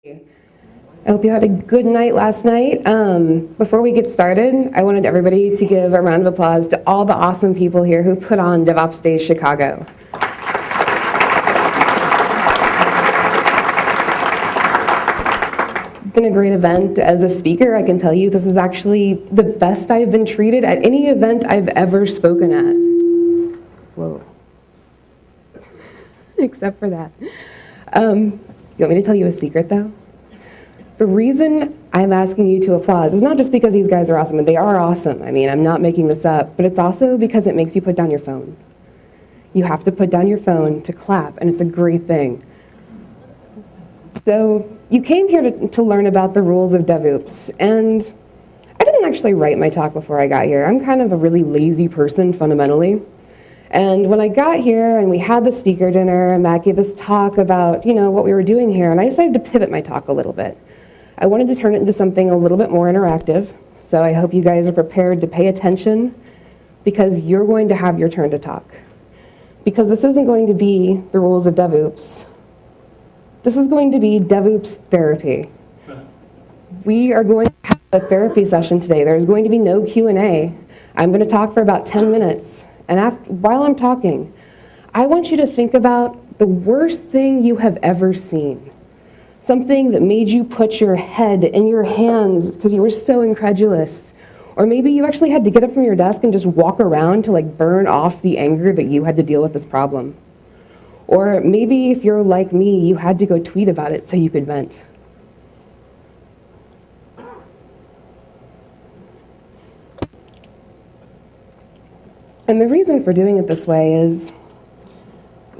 I hope you had a good night last night. Before we get started, I wanted everybody to give a round of applause to all the awesome people here who put on DevOps Days Chicago. It's been a great event. As a speaker, I can tell you this is actually the best I've been treated at any event I've ever spoken at. Whoa. Except for that. You want me to tell you a secret, though? The reason I'm asking you to applaud is not just because these guys are awesome, and they are awesome. I mean, I'm not making this up, but it's also because it makes you put down your phone. You have to put down your phone to clap, and it's a great thing. So you came here to learn about the rules of DevOps, and I didn't actually write my talk before I got here. I'm kind of a really lazy person, fundamentally. And when I got here and we had the speaker dinner, and Matt gave this talk about, what we were doing here, and I decided to pivot my talk a little bit. I wanted to turn it into something a little bit more interactive, so I hope you guys are prepared to pay attention because you're going to have your turn to talk. Because this isn't going to be the rules of DevOps. This is going to be DevOps therapy. We are going to have a therapy session today. There's going to be no Q&A. I'm going to talk for about 10 minutes. And while I'm talking, I want you to think about the worst thing you have ever seen. Something that made you put your head in your hands because you were so incredulous. Or maybe you actually had to get up from your desk and just walk around to burn off the anger that you had to deal with this problem. Or maybe if you're like me, you had to go tweet about it so you could vent. And the reason for doing it this way is,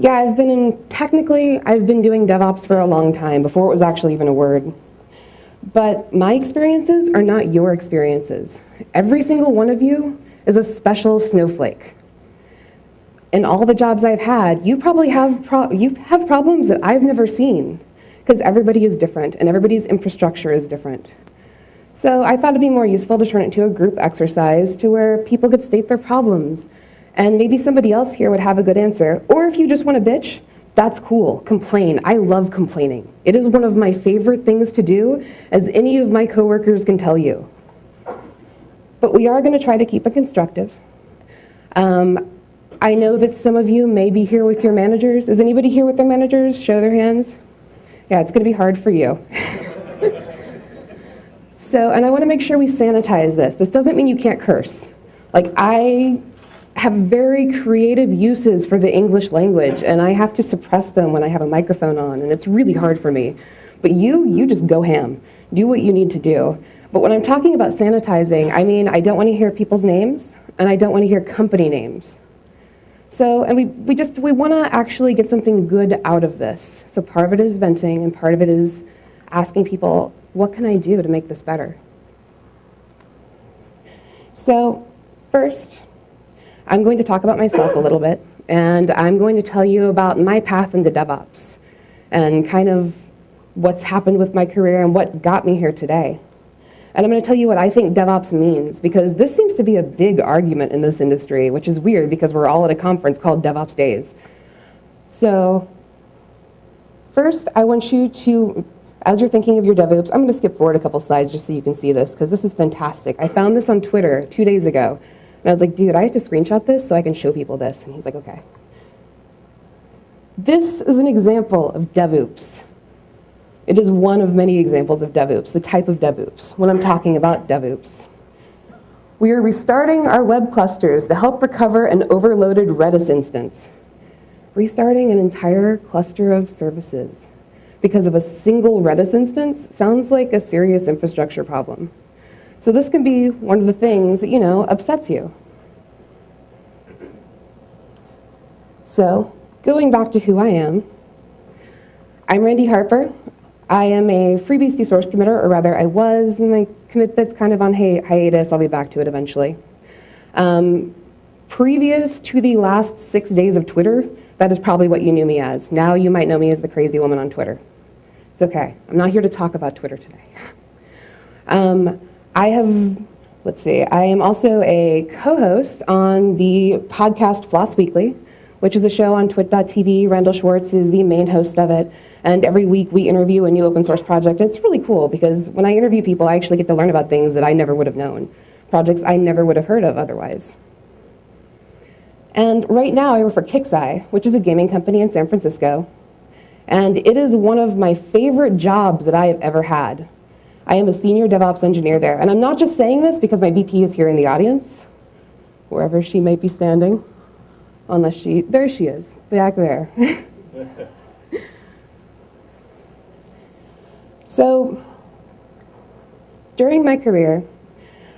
I've been doing DevOps for a long time, before it was actually even a word. But my experiences are not your experiences. Every single one of you is a special snowflake. In all the jobs I've had, you probably have problems that I've never seen, because everybody is different, and everybody's infrastructure is different. So I thought it'd be more useful to turn it into a group exercise to where people could state their problems. And maybe somebody else here would have a good answer. Or if you just want to bitch, that's cool. Complain. I love complaining. It is one of my favorite things to do, as any of my coworkers can tell you. But we are going to try to keep it constructive. I know that some of you may be here with your managers. Is anybody here with their managers? Show their hands. Yeah, it's going to be hard for you. And I want to make sure we sanitize this. This doesn't mean you can't curse. I have very creative uses for the English language, and I have to suppress them when I have a microphone on, and it's really hard for me. But you just go ham. Do what you need to do. But when I'm talking about sanitizing, I mean I don't want to hear people's names, and I don't want to hear company names. And we want to actually get something good out of this. So part of it is venting, and part of it is asking people, what can I do to make this better? So first, I'm going to talk about myself a little bit, and I'm going to tell you about my path into DevOps and kind of what's happened with my career and what got me here today. And I'm going to tell you what I think DevOps means, because this seems to be a big argument in this industry, which is weird because we're all at a conference called DevOpsDays. So first, I want you to, as you're thinking of your DevOps, I'm going to skip forward a couple slides just so you can see this, because this is fantastic. I found this on Twitter 2 days ago. And I was like, dude, I have to screenshot this so I can show people this. And he's like, okay. This is an example of DevOps. It is one of many examples of DevOps, the type of DevOps, when I'm talking about DevOps. We are restarting our web clusters to help recover an overloaded Redis instance. Restarting an entire cluster of services because of a single Redis instance sounds like a serious infrastructure problem. So this can be one of the things that, upsets you. So going back to who I am, I'm Randi Harper. I am a FreeBSD source committer, or rather I was. My commit bit's kind of on hiatus. I'll be back to it eventually. Previous to the last 6 days of Twitter, that is probably what you knew me as. Now you might know me as the crazy woman on Twitter. It's okay. I'm not here to talk about Twitter today. I am also a co-host on the podcast Floss Weekly, which is a show on twit.tv. Randall Schwartz is the main host of it. And every week we interview a new open source project. It's really cool because when I interview people, I actually get to learn about things that I never would have known, projects I never would have heard of otherwise. And right now I work for Kixeye, which is a gaming company in San Francisco. And it is one of my favorite jobs that I have ever had. I am a senior DevOps engineer there. And I'm not just saying this because my VP is here in the audience, wherever she might be standing, unless there she is, back there. So, during my career,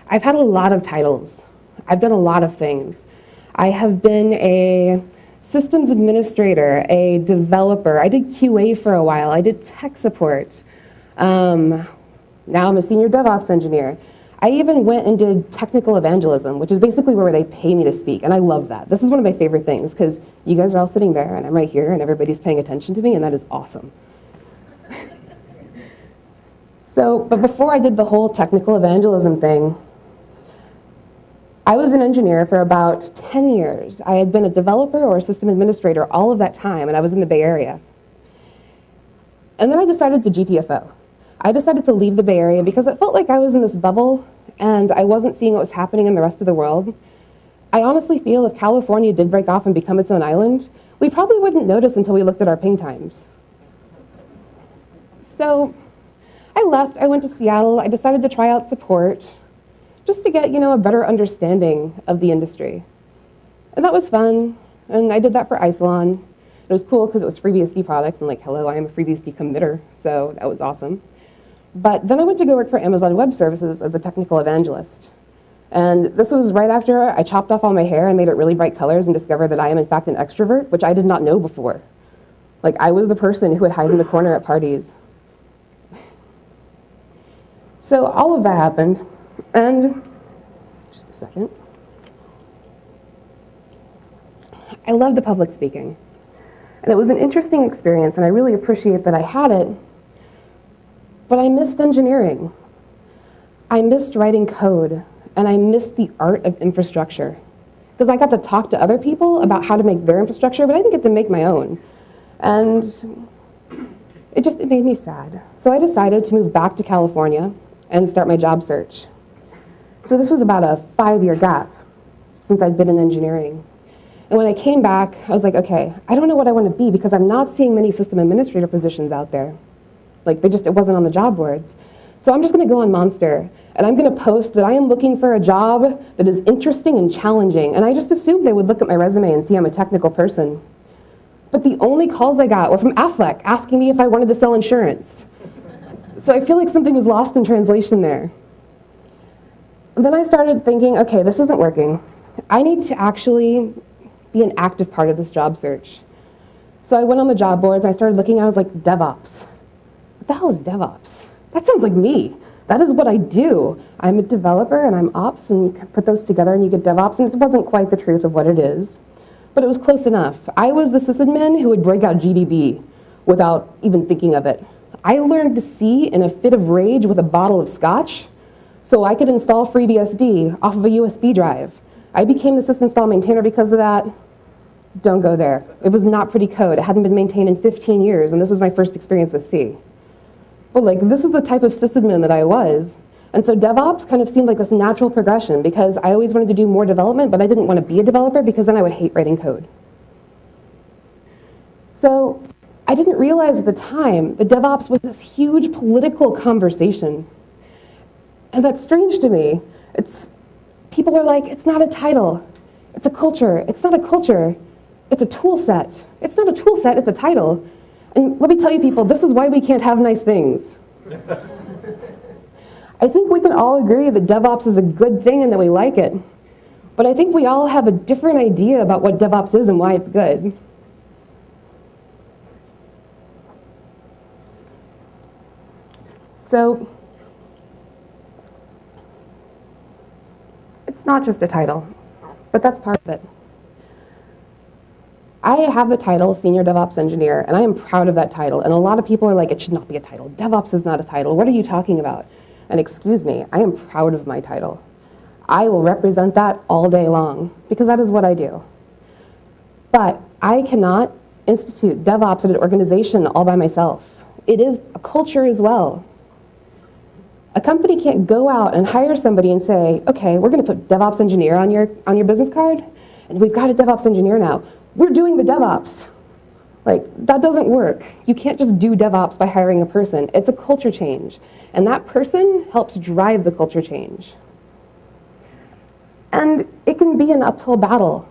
I've had a lot of titles. I've done a lot of things. I have been a systems administrator, a developer. I did QA for a while. I did tech support. Now I'm a senior DevOps engineer. I even went and did technical evangelism, which is basically where they pay me to speak, and I love that. This is one of my favorite things, because you guys are all sitting there, and I'm right here, and everybody's paying attention to me, and that is awesome. But before I did the whole technical evangelism thing, I was an engineer for about 10 years. I had been a developer or a system administrator all of that time, and I was in the Bay Area. And then I decided to GTFO. I decided to leave the Bay Area because it felt like I was in this bubble, and I wasn't seeing what was happening in the rest of the world. I honestly feel if California did break off and become its own island, we probably wouldn't notice until we looked at our ping times. So I left, I went to Seattle, I decided to try out support, just to get, a better understanding of the industry. And that was fun, and I did that for Isilon. It was cool because it was FreeBSD products, and like, hello, I am a FreeBSD committer, so that was awesome. But then I went to go work for Amazon Web Services as a technical evangelist. And this was right after I chopped off all my hair and made it really bright colors and discovered that I am in fact an extrovert, which I did not know before. Like, I was the person who would hide in the corner at parties. So all of that happened, and just a second. I love the public speaking. And it was an interesting experience, and I really appreciate that I had it, but I missed engineering. I missed writing code, and I missed the art of infrastructure. Because I got to talk to other people about how to make their infrastructure, but I didn't get to make my own. And it made me sad. So I decided to move back to California and start my job search. So this was about a 5-year gap since I'd been in engineering. And when I came back, I was like, okay, I don't know what I want to be because I'm not seeing many system administrator positions out there. Like, it wasn't on the job boards. So I'm just going to go on Monster, and I'm going to post that I am looking for a job that is interesting and challenging. And I just assumed they would look at my resume and see I'm a technical person. But the only calls I got were from Affleck asking me if I wanted to sell insurance. So I feel like something was lost in translation there. And then I started thinking, okay, this isn't working. I need to actually be an active part of this job search. So I went on the job boards, I started looking, I was like, DevOps. What the hell is DevOps? That sounds like me. That is what I do. I'm a developer and I'm ops, and you can put those together and you get DevOps, and it wasn't quite the truth of what it is, but it was close enough. I was the sysadmin who would break out GDB without even thinking of it. I learned to C in a fit of rage with a bottle of scotch, so I could install FreeBSD off of a USB drive. I became the sysinstall maintainer because of that. Don't go there. It was not pretty code. It hadn't been maintained in 15 years, and this was my first experience with C. But like, this is the type of sysadmin that I was. And so DevOps kind of seemed like this natural progression because I always wanted to do more development, but I didn't want to be a developer because then I would hate writing code. So I didn't realize at the time that DevOps was this huge political conversation. And that's strange to me. People are like, it's not a title, it's a culture. It's not a culture, it's a tool set. It's not a tool set, it's a title. And let me tell you people, this is why we can't have nice things. I think we can all agree that DevOps is a good thing and that we like it. But I think we all have a different idea about what DevOps is and why it's good. So, it's not just a title, but that's part of it. I have the title Senior DevOps Engineer, and I am proud of that title. And a lot of people are like, it should not be a title. DevOps is not a title. What are you talking about? And excuse me, I am proud of my title. I will represent that all day long, because that is what I do. But I cannot institute DevOps at an organization all by myself. It is a culture as well. A company can't go out and hire somebody and say, okay, we're going to put DevOps engineer on your business card, and we've got a DevOps engineer now. We're doing the DevOps. Like, that doesn't work. You can't just do DevOps by hiring a person. It's a culture change, and that person helps drive the culture change. And it can be an uphill battle.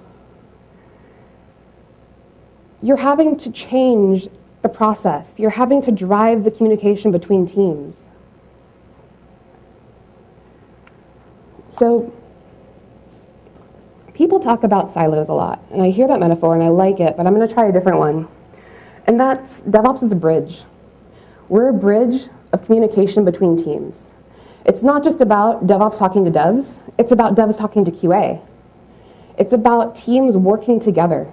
You're having to change the process. You're having to drive the communication between teams. So people talk about silos a lot, and I hear that metaphor and I like it, but I'm going to try a different one. And that's DevOps is a bridge. We're a bridge of communication between teams. It's not just about DevOps talking to devs, it's about devs talking to QA. It's about teams working together.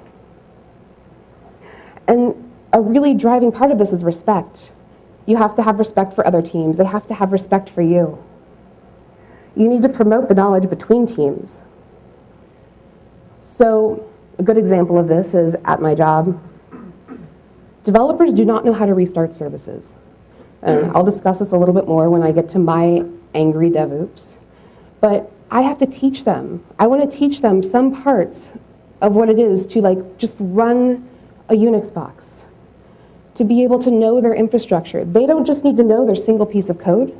And a really driving part of this is respect. You have to have respect for other teams. They have to have respect for you. You need to promote the knowledge between teams. So a good example of this is at my job. Developers do not know how to restart services. And I'll discuss this a little bit more when I get to my angry DevOps. But I have to teach them. I want to teach them some parts of what it is to just run a Unix box, to be able to know their infrastructure. They don't just need to know their single piece of code,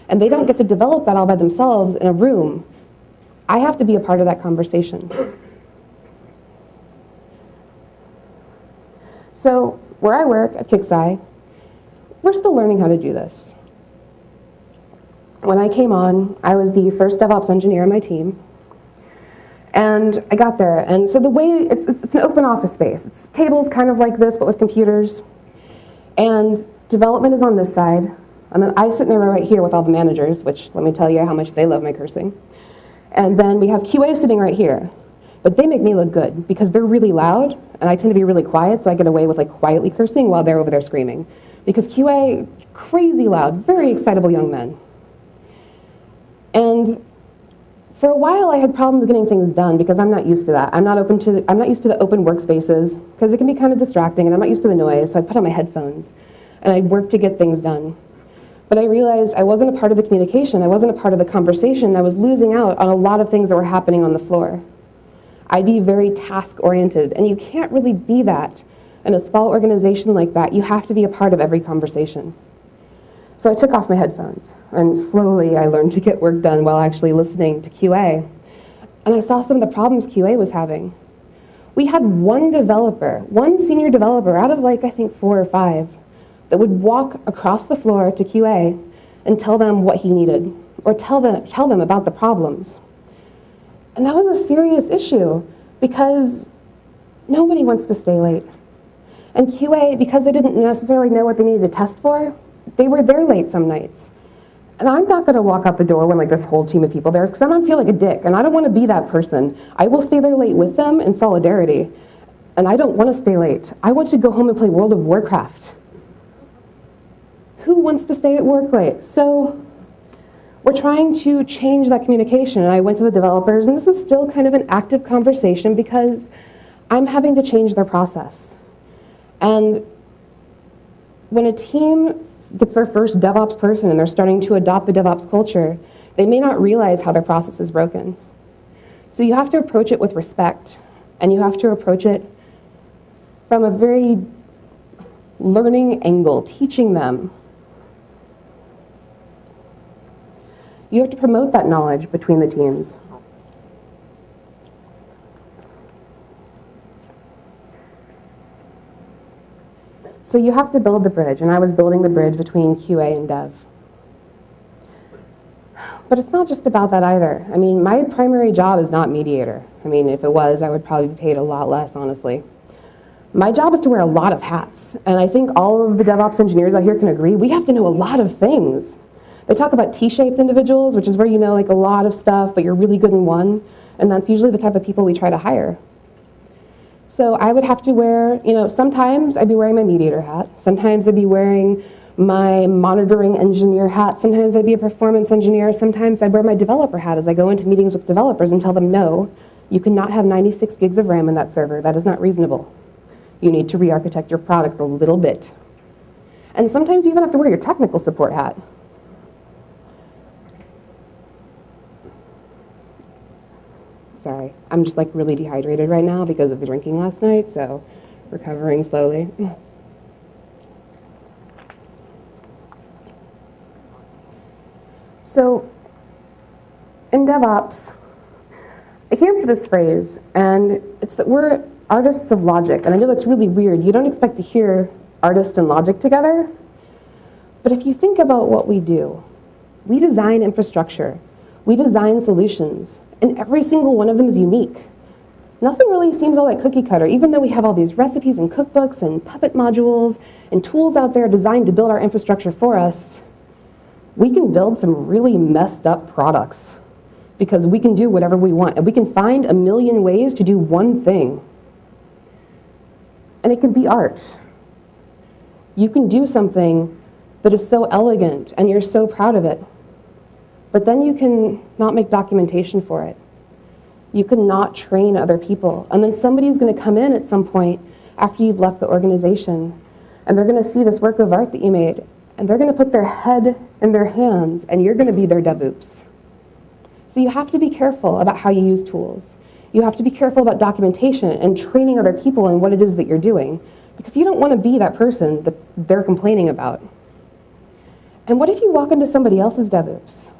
and they don't get to develop that all by themselves in a room. I have to be a part of that conversation. So where I work at Kixeye, we're still learning how to do this. When I came on, I was the first DevOps engineer on my team. And I got there, and so the way, it's an open office space. It's tables kind of like this, but with computers. And development is on this side. And then I sit in a row right here with all the managers, which let me tell you how much they love my cursing. And then we have QA sitting right here. But they make me look good because they're really loud, and I tend to be really quiet, so I get away with quietly cursing while they're over there screaming. Because QA, crazy loud, very excitable young men. And for a while, I had problems getting things done because I'm not used to that. I'm not used to the open workspaces because it can be kind of distracting, and I'm not used to the noise, so I put on my headphones, and I'd work to get things done. But I realized I wasn't a part of the communication. I wasn't a part of the conversation. I was losing out on a lot of things that were happening on the floor. I'd be very task-oriented, and you can't really be that in a small organization like that. You have to be a part of every conversation. So I took off my headphones, and slowly I learned to get work done while actually listening to QA. And I saw some of the problems QA was having. We had one developer, one senior developer out of I think 4 or 5, that would walk across the floor to QA and tell them what he needed, or tell them about the problems. And that was a serious issue because nobody wants to stay late. And QA, because they didn't necessarily know what they needed to test for, they were there late some nights. And I'm not going to walk out the door when this whole team of people there, because I'm going to feel like a dick, and I don't want to be that person. I will stay there late with them in solidarity, and I don't want to stay late. I want to go home and play World of Warcraft. Who wants to stay at work late? So we're trying to change that communication, and I went to the developers, and this is still kind of an active conversation because I'm having to change their process. And when a team gets their first DevOps person and they're starting to adopt the DevOps culture, they may not realize how their process is broken. So you have to approach it with respect, and you have to approach it from a very learning angle, teaching them. You have to promote that knowledge between the teams. So you have to build the bridge, and I was building the bridge between QA and Dev. But it's not just about that either. I mean, my primary job is not mediator. I mean, if it was, I would probably be paid a lot less, honestly. My job is to wear a lot of hats, and I think all of the DevOps engineers out here can agree, we have to know a lot of things. They talk about T-shaped individuals, which is where you know a lot of stuff, but you're really good in one, and that's usually the type of people we try to hire. So I would have to wear, sometimes I'd be wearing my mediator hat, sometimes I'd be wearing my monitoring engineer hat, sometimes I'd be a performance engineer, sometimes I'd wear my developer hat as I go into meetings with developers and tell them, no, you cannot have 96 gigs of RAM in that server, that is not reasonable. You need to re-architect your product a little bit. And sometimes you even have to wear your technical support hat. Sorry, I'm just like really dehydrated right now because of the drinking last night, so recovering slowly. So in DevOps, I came up with this phrase, and it's that we're artists of logic. And I know that's really weird. You don't expect to hear artist and logic together. But if you think about what we do, we design infrastructure. We design solutions. And every single one of them is unique. Nothing really seems all that cookie cutter, even though we have all these recipes and cookbooks and Puppet modules and tools out there designed to build our infrastructure for us. We can build some really messed up products because we can do whatever we want. And we can find a million ways to do one thing. And it can be art. You can do something that is so elegant and you're so proud of it. But then you can not make documentation for it. You can not train other people. And then somebody's going to come in at some point after you've left the organization, and they're going to see this work of art that you made, and they're going to put their head in their hands, and you're going to be their DevOps. So you have to be careful about how you use tools. You have to be careful about documentation and training other people in what it is that you're doing, because you don't want to be that person that they're complaining about. And what if you walk into somebody else's DevOps?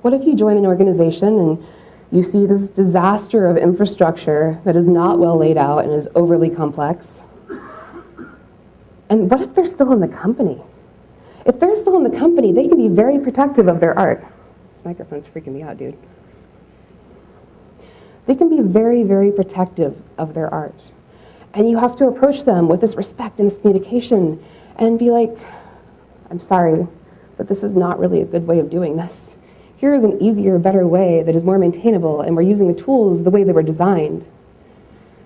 What if you join an organization and you see this disaster of infrastructure that is not well laid out and is overly complex? And what if they're still in the company? If they're still in the company, they can be very protective of their art. This microphone's freaking me out, dude. They can be very, very protective of their art. And you have to approach them with this respect and this communication and be like, I'm sorry, but this is not really a good way of doing this. Here is an easier, better way that is more maintainable, and we're using the tools the way they were designed.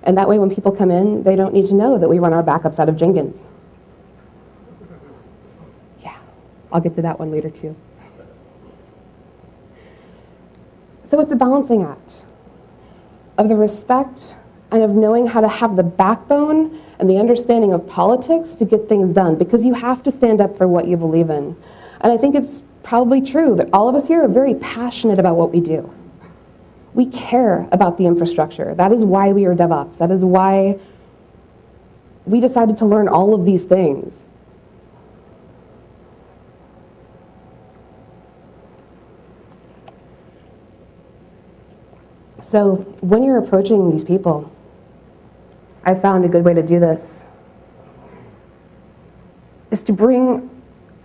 And that way when people come in, they don't need to know that we run our backups out of Jenkins. Yeah, I'll get to that one later too. So it's a balancing act of the respect and of knowing how to have the backbone and the understanding of politics to get things done, because you have to stand up for what you believe in. And I think it's probably true that all of us here are very passionate about what we do. We care about the infrastructure. That is why we are DevOps. That is why we decided to learn all of these things. So when you're approaching these people, I found a good way to do this is to bring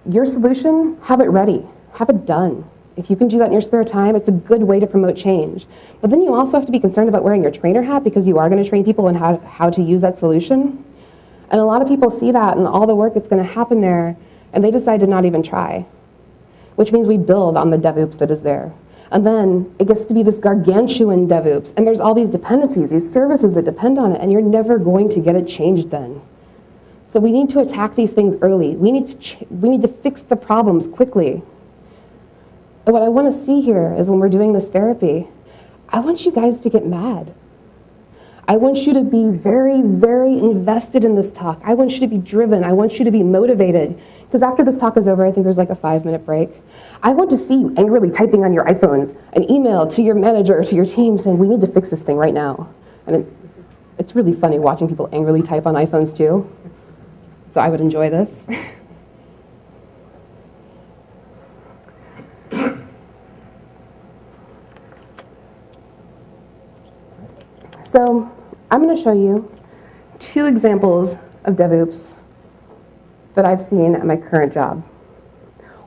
your solution, have it ready, have it done. If you can do that in your spare time, it's a good way to promote change. But then you also have to be concerned about wearing your trainer hat, because you are going to train people on how to use that solution. And a lot of people see that and all the work that's going to happen there, and they decide to not even try, which means we build on the DevOps that is there. And then it gets to be this gargantuan DevOps, and there's all these dependencies, these services that depend on it, and you're never going to get it changed then. So we need to attack these things early. We need to fix the problems quickly. And what I want to see here is when we're doing this therapy, I want you guys to get mad. I want you to be very, very invested in this talk. I want you to be driven. I want you to be motivated. Because after this talk is over, I think there's like a 5-minute break. I want to see you angrily typing on your iPhones an email to your manager or to your team saying, we need to fix this thing right now. And it's really funny watching people angrily type on iPhones too. So I would enjoy this. So I'm going to show you 2 examples of DevOps that I've seen at my current job.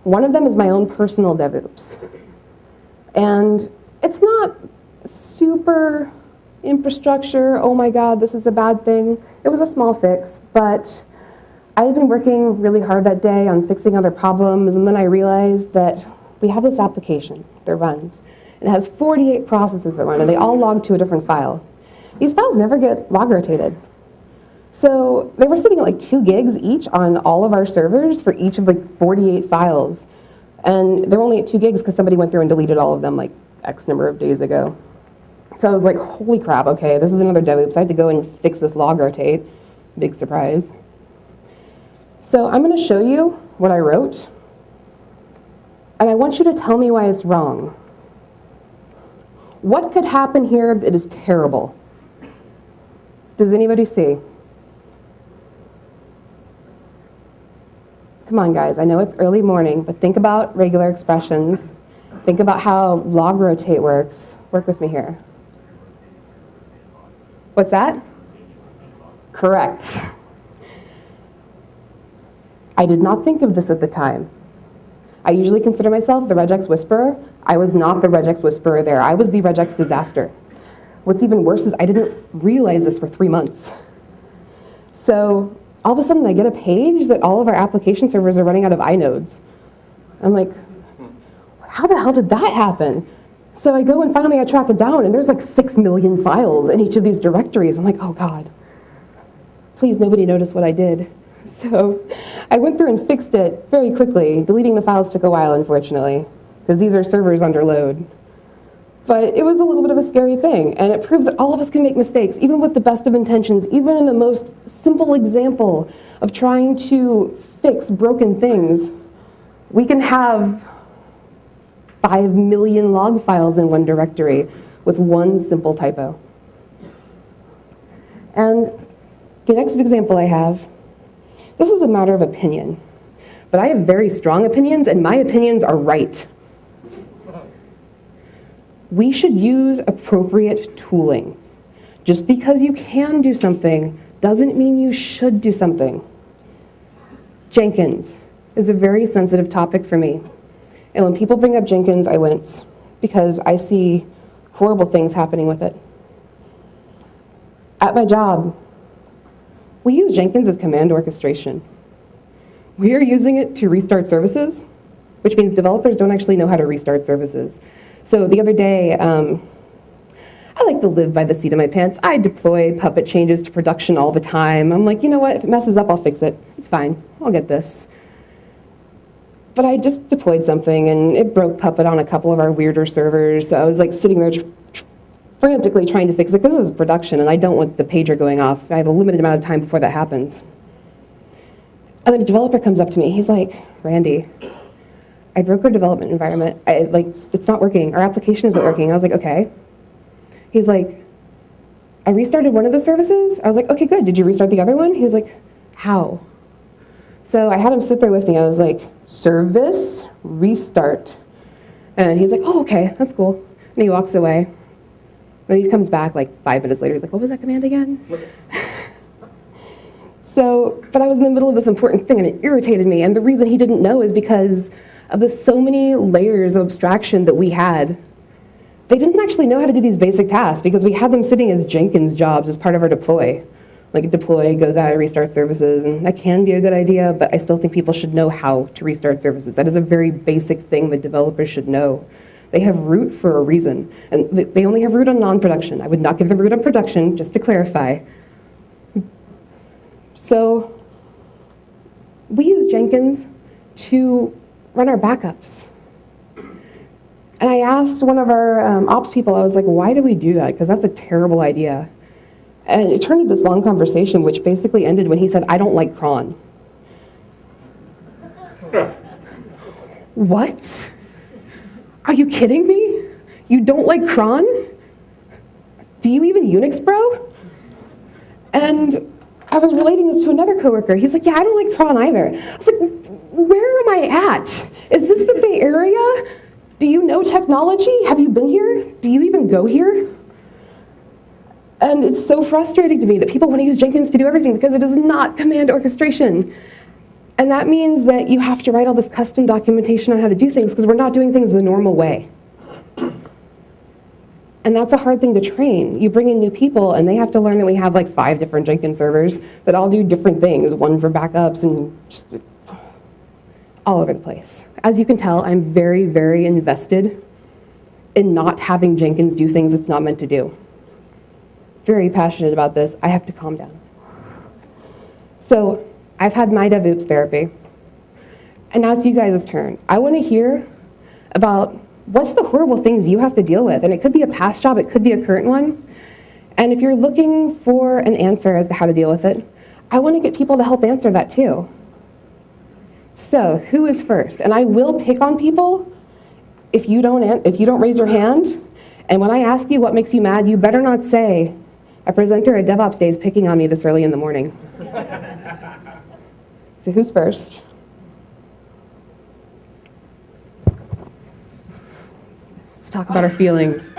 One of them is my own personal DevOps. And it's not super infrastructure, oh my God, this is a bad thing. It was a small fix, but I had been working really hard that day on fixing other problems, and then I realized that we have this application that runs. It has 48 processes that run, and they all log to a different file. These files never get log rotated. So they were sitting at like 2 gigs each on all of our servers for each of the 48 files. And they're only at 2 gigs because somebody went through and deleted all of them like X number of days ago. So I was like, holy crap, okay, this is another DevOps. I had to go and fix this log rotate. Big surprise. So I'm going to show you what I wrote, and I want you to tell me why it's wrong. What could happen here that is terrible? Does anybody see? Come on, guys. I know it's early morning, but think about regular expressions. Think about how log rotate works. Work with me here. What's that? Correct. I did not think of this at the time. I usually consider myself the regex whisperer. I was not the regex whisperer there. I was the regex disaster. What's even worse is I didn't realize this for 3 months. So all of a sudden I get a page that all of our application servers are running out of inodes. I'm like, how the hell did that happen? So I go and finally I track it down, and there's like 6 million files in each of these directories. I'm like, oh God, please nobody notice what I did. So I went through and fixed it very quickly. Deleting the files took a while, unfortunately, because these are servers under load. But it was a little bit of a scary thing, and it proves that all of us can make mistakes, even with the best of intentions, even in the most simple example of trying to fix broken things. We can have 5 million log files in one directory with one simple typo. And the next example I have, this is a matter of opinion, but I have very strong opinions, and my opinions are right. We should use appropriate tooling. Just because you can do something doesn't mean you should do something. Jenkins is a very sensitive topic for me. And when people bring up Jenkins, I wince because I see horrible things happening with it. At my job, we use Jenkins as command orchestration. We are using it to restart services, which means developers don't actually know how to restart services. So the other day, I like to live by the seat of my pants. I deploy Puppet changes to production all the time. I'm like, you know what, if it messes up, I'll fix it. It's fine, I'll get this. But I just deployed something, and it broke Puppet on a couple of our weirder servers. So I was like sitting there frantically trying to fix it, because this is production, and I don't want the pager going off. I have a limited amount of time before that happens. And then a developer comes up to me. He's like, Randy, I broke our development environment. It's not working. Our application isn't working. I was like, okay. He's like, I restarted one of the services. I was like, okay, good. Did you restart the other one? He was like, how? So I had him sit there with me. I was like, service, restart. And he's like, oh, okay, that's cool. And he walks away. And he comes back like 5 minutes later. He's like, what was that command again? But I was in the middle of this important thing, and it irritated me. And the reason he didn't know is because of the so many layers of abstraction that we had. They didn't actually know how to do these basic tasks because we had them sitting as Jenkins jobs as part of our deploy. Like a deploy goes out and restarts services, and that can be a good idea, but I still think people should know how to restart services. That is a very basic thing that developers should know. They have root for a reason, and they only have root on non-production. I would not give them root on production, just to clarify. So we use Jenkins to run our backups. And I asked one of our ops people, I was like, why do we do that? Because that's a terrible idea. And it turned into this long conversation, which basically ended when he said, I don't like cron. What? Are you kidding me? You don't like cron? Do you even Unix, bro? And I was relating this to another coworker. He's like, yeah, I don't like cron either. I was like, where am I at? Is this the Bay Area? Do you know technology? Have you been here? Do you even go here? And it's so frustrating to me that people want to use Jenkins to do everything because it is not command orchestration. And that means that you have to write all this custom documentation on how to do things because we're not doing things the normal way. And that's a hard thing to train. You bring in new people and they have to learn that we have like 5 different Jenkins servers that all do different things, one for backups and just all over the place. As you can tell, I'm very, very invested in not having Jenkins do things it's not meant to do. Very passionate about this. I have to calm down. So I've had my DevOps therapy, and now it's you guys' turn. I want to hear about what's the horrible things you have to deal with, and it could be a past job, it could be a current one. And if you're looking for an answer as to how to deal with it, I want to get people to help answer that too. So who is first? And I will pick on people if you don't raise your hand. And when I ask you what makes you mad, you better not say, a presenter at DevOpsDays picking on me this early in the morning. So who's first? Let's talk about our feelings.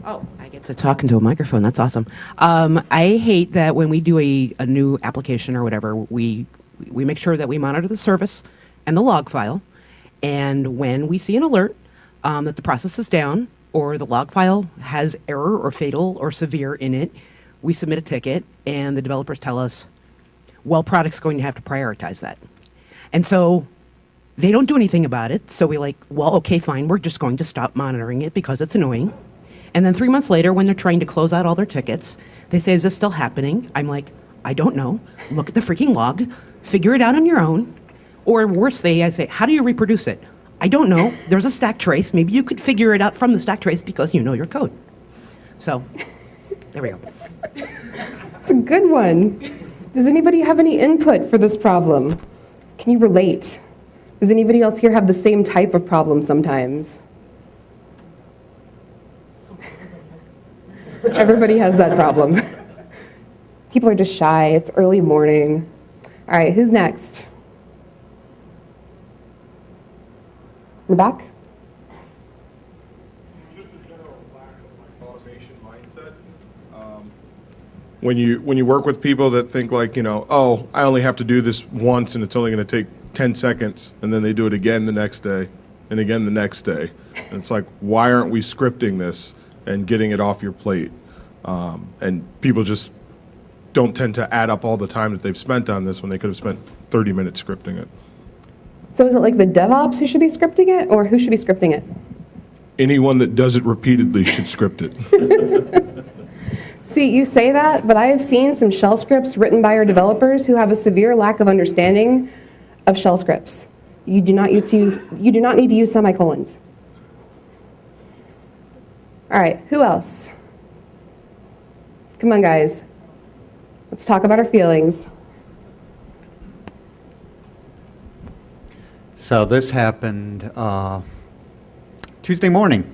Oh, I get to talk into a microphone. That's awesome. I hate that when we do a new application or whatever, we make sure that we monitor the service and the log file. And when we see an alert that the process is down or the log file has error or fatal or severe in it, we submit a ticket and the developers tell us, well, product's going to have to prioritize that. And so they don't do anything about it. So we're like, well, okay, fine. We're just going to stop monitoring it because it's annoying. And then 3 months later, when they're trying to close out all their tickets, they say, is this still happening? I'm like, I don't know. Look at the freaking log. Figure it out on your own. Or worse, I say, how do you reproduce it? I don't know. There's a stack trace. Maybe you could figure it out from the stack trace because you know your code. So, there we go. It's a good one. Does anybody have any input for this problem? Can you relate? Does anybody else here have the same type of problem sometimes? Everybody has that problem. People are just shy. It's early morning. All right, who's next? In the back? Just a general lack of automation mindset. When you work with people that think like, oh, I only have to do this once and it's only going to take 10 seconds, and then they do it again the next day and again the next day. And it's like, why aren't we scripting this and getting it off your plate? And people just don't tend to add up all the time that they've spent on this when they could have spent 30 minutes scripting it. So is it like the DevOps who should be scripting it, or who should be scripting it? Anyone that does it repeatedly should script it. See, you say that, but I have seen some shell scripts written by our developers who have a severe lack of understanding of shell scripts. You do not need to use semicolons. All right, who else? Come on, guys. Let's talk about our feelings. So this happened Tuesday morning.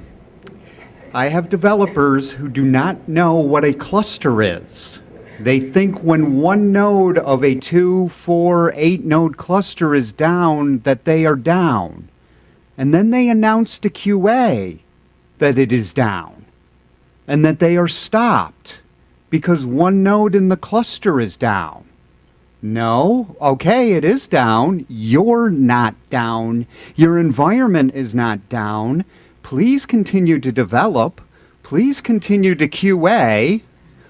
I have developers who do not know what a cluster is. They think when one node of a 2, 4, 8 node cluster is down, that they are down. And then they announce to QA that it is down and that they are stopped because one node in the cluster is down. No, okay, it is down. You're not down. Your environment is not down. Please continue to develop. Please continue to QA.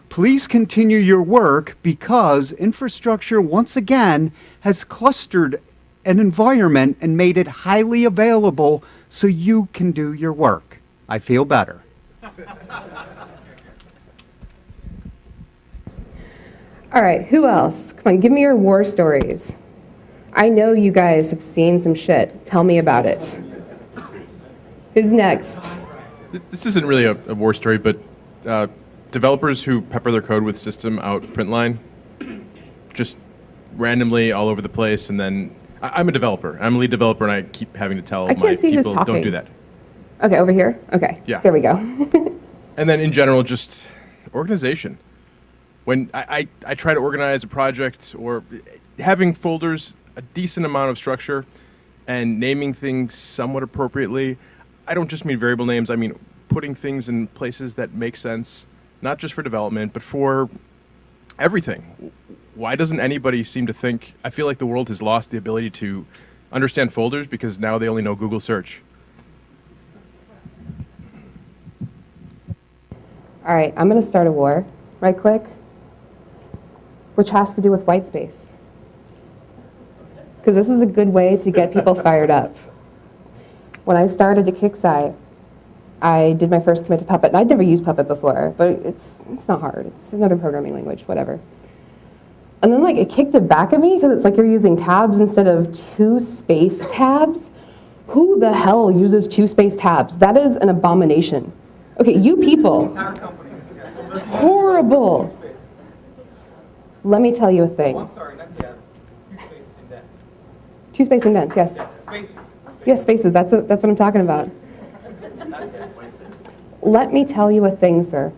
Please continue your work because infrastructure, once again, has clustered an environment and made it highly available so you can do your work. I feel better. All right, who else? Come on, give me your war stories. I know you guys have seen some shit. Tell me about it. Who's next? This isn't really a war story, but developers who pepper their code with system out print line, just randomly all over the place, and then I'm a developer. I'm a lead developer, and I keep having to tell my people, don't do that. Okay, over here? Okay, yeah. There we go. And then in general, just organization. When I try to organize a project or having folders, a decent amount of structure, and naming things somewhat appropriately, I don't just mean variable names, I mean putting things in places that make sense, not just for development, but for everything. Why doesn't anybody seem to think, I feel like the world has lost the ability to understand folders because now they only know Google search. All right, I'm going to start a war right quick, which has to do with white space. Because this is a good way to get people fired up. When I started at Kicksite, I did my first commit to Puppet. And I'd never used Puppet before, but it's not hard. It's another programming language, whatever. And then it kicked it back at me because it's like you're using tabs instead of 2 space tabs. Who the hell uses 2 space tabs? That is an abomination. Okay, you people. Horrible. Let me tell you a thing. Oh, I'm sorry, not yet. Two-space indent. Two-space indents, yes. Spaces. Yes, spaces, that's what I'm talking about. Not yet, white space. Let me tell you a thing, sir.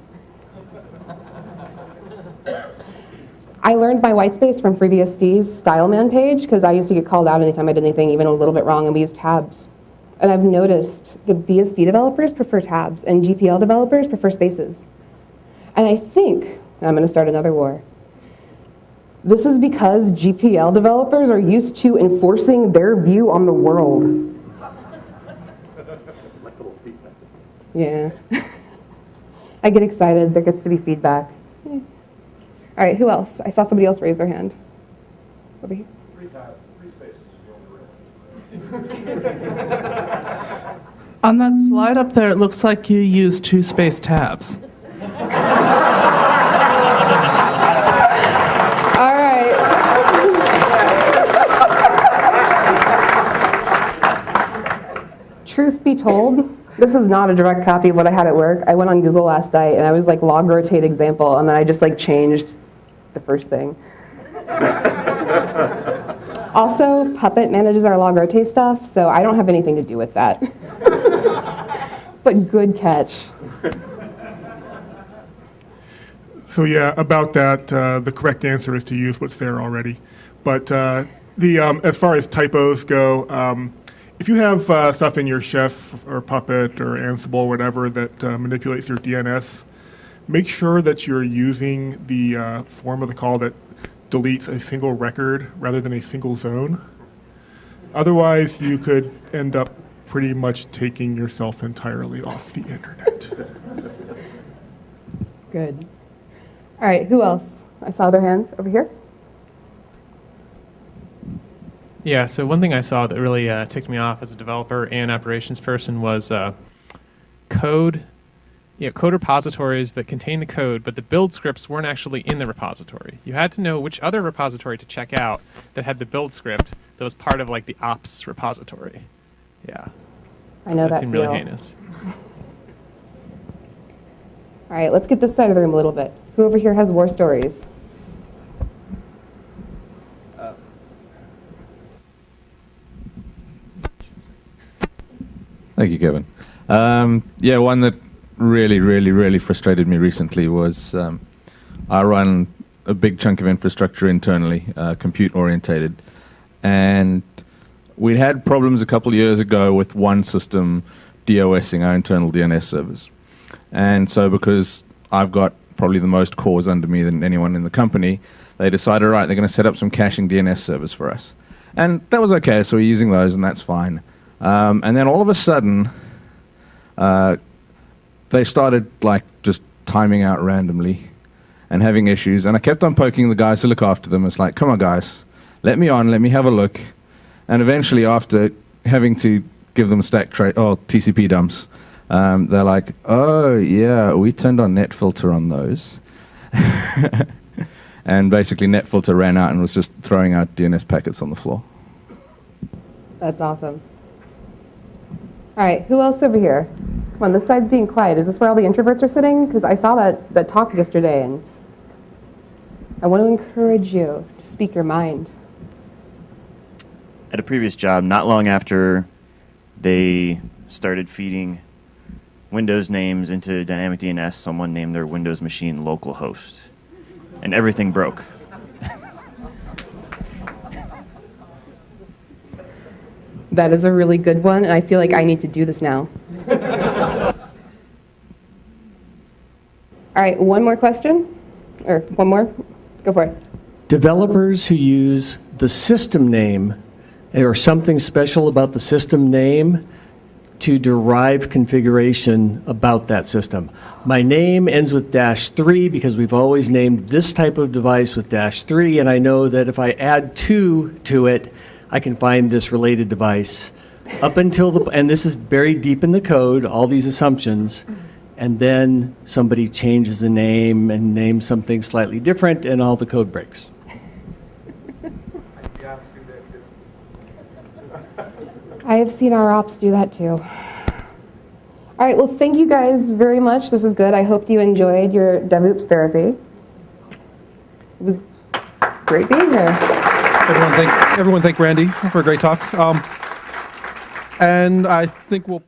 I learned my white space from FreeBSD's style man page because I used to get called out anytime I did anything even a little bit wrong, and we used tabs. And I've noticed the BSD developers prefer tabs and GPL developers prefer spaces. And I think, and I'm going to start another war, this is because GPL developers are used to enforcing their view on the world. Yeah. I get excited. There gets to be feedback. All right, who else? I saw somebody else raise their hand. Over here. Three spaces is the only rule. On that slide up there, it looks like you used two-space tabs. All right. Truth be told, this is not a direct copy of what I had at work. I went on Google last night and I was like log rotate example, and then I just like changed the first thing. Also, Puppet manages our log rotate stuff, so I don't have anything to do with that. But good catch. So yeah, about that, the correct answer is to use what's there already. But as far as typos go, if you have stuff in your Chef or Puppet or Ansible or whatever that manipulates your DNS, make sure that you're using the form of the call that deletes a single record rather than a single zone. Otherwise, you could end up pretty much taking yourself entirely off the internet. It's good. All right, who else? I saw their hands over here. Yeah, so one thing I saw that really ticked me off as a developer and operations person was code repositories that contain the code, but the build scripts weren't actually in the repository. You had to know which other repository to check out that had the build script that was part of like the ops repository. Yeah. I know that seemed feel. really heinous. All right, let's get this side of the room a little bit. Who over here has war stories? Thank you, Kevin. Yeah, one that really frustrated me recently was I run a big chunk of infrastructure internally, compute-orientated, and we had problems a couple of years ago with one system DOSing our internal DNS servers. And so because I've got probably the most cores under me than anyone in the company, they decided, all right, they're going to set up some caching DNS servers for us. And that was okay, so we're using those, and that's fine. And then all of a sudden, they started like just timing out randomly and having issues. And I kept on poking the guys to look after them. It's like, come on, guys, let me have a look. And eventually, after having to give them TCP dumps, they're like, oh, yeah, we turned on NetFilter on those. And basically, NetFilter ran out and was just throwing out DNS packets on the floor. That's awesome. All right, who else over here? Come on, this side's being quiet. Is this where all the introverts are sitting? Because I saw that talk yesterday, and I want to encourage you to speak your mind. At a previous job, not long after they started feeding Windows names into dynamic DNS, someone named their Windows machine localhost, and everything broke. That is a really good one, and I feel like I need to do this now. All right, one more question? Or one more? Go for it. Developers who use the system name or something special about the system name to derive configuration about that system. My name ends with -3 because we've always named this type of device with -3, and I know that if I add 2 to it, I can find this related device up until and this is buried deep in the code, all these assumptions, and then somebody changes the name and names something slightly different, and all the code breaks. I have seen our ops do that too. All right, well, thank you guys very much. This is good. I hope you enjoyed your DevOps therapy. It was Great being here. Everyone thank Randy for a great talk. And I think we'll